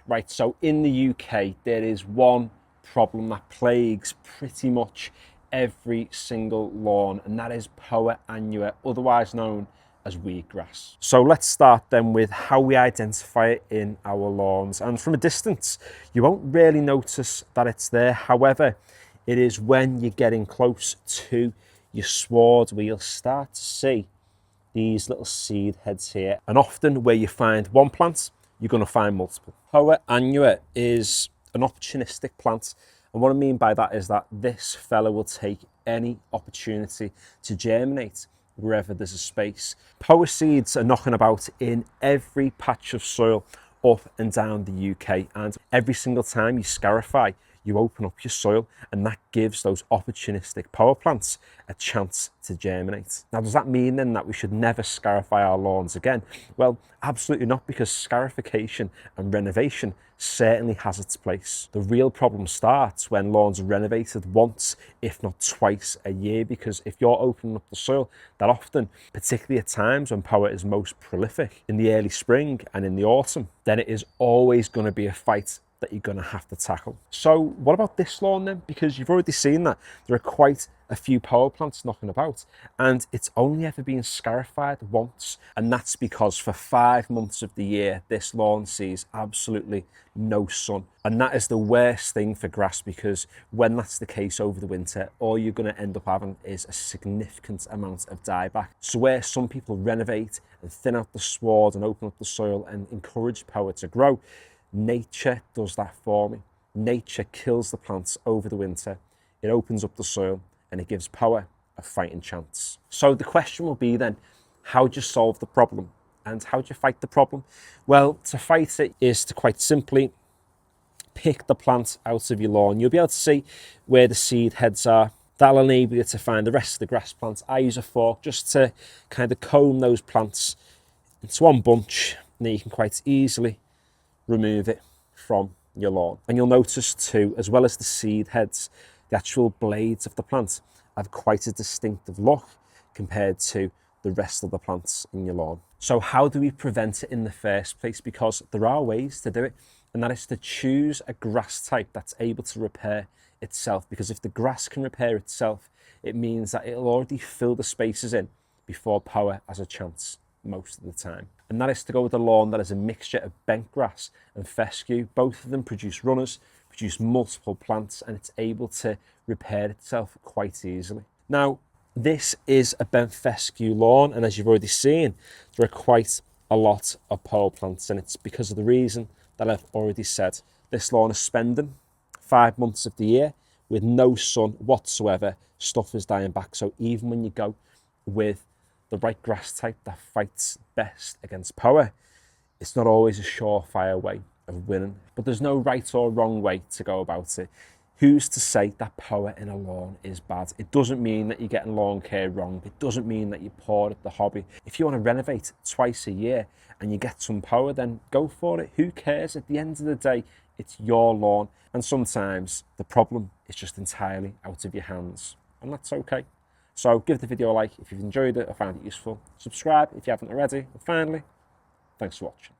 Right, so in the UK, there is one problem that plagues pretty much every single lawn, and that is Poa Annua, otherwise known as wheatgrass. So let's start then with how we identify it in our lawns. And from a distance, you won't really notice that it's there. However, it is when you're getting close to your sward where you'll start to see these little seed heads here. And often where you find one plant, you're going to find multiple. Poa Annua is an opportunistic plant. And what I mean by that is that this fella will take any opportunity to germinate wherever there's a space. Poa seeds are knocking about in every patch of soil up and down the UK. And every single time you scarify, you open up your soil, and that gives those opportunistic poa plants a chance to germinate. Now, does that mean then that we should never scarify our lawns again? Well, absolutely not, because scarification and renovation certainly has its place. The real problem starts when lawns are renovated once, if not twice a year, because if you're opening up the soil that often, particularly at times when poa is most prolific, in the early spring and in the autumn, then it is always going to be a fight that you're going to have to tackle. So what about this lawn then? Because you've already seen that there are quite a few poa plants knocking about, and it's only ever been scarified once, and that's because for 5 months of the year this lawn sees absolutely no sun. And that is the worst thing for grass, because when that's the case over the winter, all you're going to end up having is a significant amount of dieback. So where some people renovate and thin out the sward and open up the soil and encourage poa to grow, nature does that for me. Nature kills the plants over the winter. It opens up the soil and it gives poa a fighting chance. So the question will be then, how do you solve the problem? And how do you fight the problem? Well, to fight it is to quite simply pick the plant out of your lawn. You'll be able to see where the seed heads are. That'll enable you to find the rest of the grass plants. I use a fork just to kind of comb those plants into one bunch, and then you can quite easily remove it from your lawn. And you'll notice too, as well as the seed heads, the actual blades of the plant have quite a distinctive look compared to the rest of the plants in your lawn. So how do we prevent it in the first place? Because there are ways to do it, and that is to choose a grass type that's able to repair itself. Because if the grass can repair itself, it means that it'll already fill the spaces in before poa has a chance most of the time. And that is to go with a lawn that is a mixture of bent grass and fescue. Both of them produce runners, produce multiple plants, and it's able to repair itself quite easily. Now, this is a bent fescue lawn, and as you've already seen, there are quite a lot of poa plants, and it's because of the reason that I've already said. This lawn is spending 5 months of the year with no sun whatsoever. Stuff is dying back. So even when you go with the right grass type that fights best against poa, it's not always a surefire way of winning. But there's no right or wrong way to go about it. Who's to say that poa in a lawn is bad? It doesn't mean that you're getting lawn care wrong. It doesn't mean that you're poor at the hobby. If you want to renovate twice a year and you get some poa, then go for it. Who cares? At the end of the day, it's your lawn. And sometimes the problem is just entirely out of your hands. And that's okay. So give the video a like if you've enjoyed it or found it useful. Subscribe if you haven't already. And finally, thanks for watching.